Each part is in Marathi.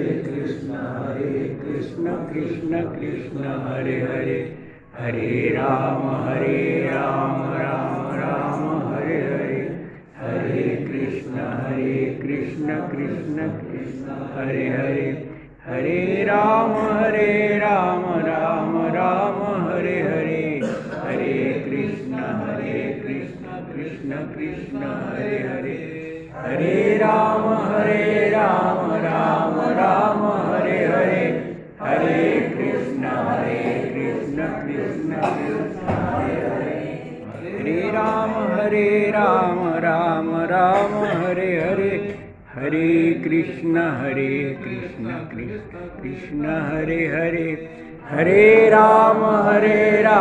कृष्ण कृष्ण कृष्ण हरे हरे, हरे राम राम राम हरे हरे, हरे कृष्ण कृष्ण कृष्ण हरे हरे, हरे राम राम राम हरे हरे, हरे कृष्ण कृष्ण कृष्ण हरे हरे, हरे राम राम राम हरे हरे, हरे कृष्ण कृष्ण कृष्ण हरे हरे, हरे राम राम राम हरे हरे, हरे कृष्ण कृष्ण कृष्ण हरे हरे, हरे राम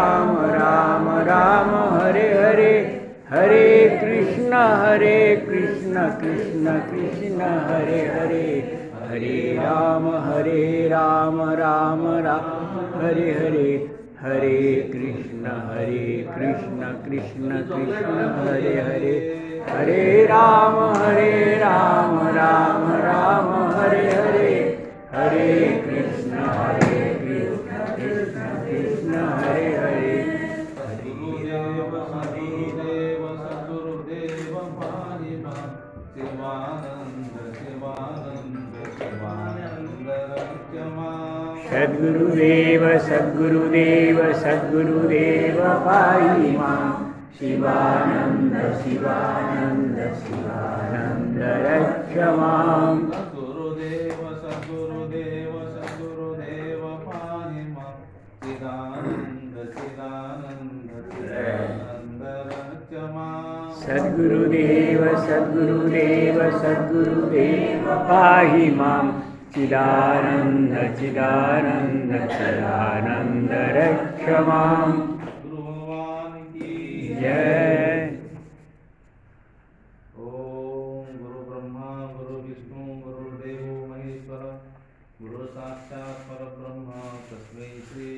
राम राम हरे हरे, हरे कृष्ण कृष्ण कृष्ण हरे हरे, हरे राम राम राम हरे हरे, हरे कृष्ण कृष्ण कृष्ण हरे हरे, हरे राम राम राम हरे हरे, हरे कृष्ण कृष्ण कृष्ण हरे हरे, गुरुदेव सद्गुरुदेव सद्गुरुदेव महिमा शिवानंद शिवानंद शिवानंद रक्षमा सद्गुरुदेव सद्गुरुदेव सद्गुरुदेव पाहि मां, शिवानंद शिवानंद शिवानंद रक्ष मां, सद्गुरुदेव सद्गुरुदेव सद्गुरुदेव पाहि मां चिदानंद चिदानंद चिदानंद रक्षमा सद्गुरुदेव सद्गुरुदेव सद्गुरुदेव पाहि मां, चिदानंद चिदानंद चिदानंद रक्ष मां, गुरु भगवान की जय। ओम गुरु ब्रह्मा गुरु विष्णु गुरुदेवो महेश्वर गुरु साक्षात् परब्रह्म तस्मै श्री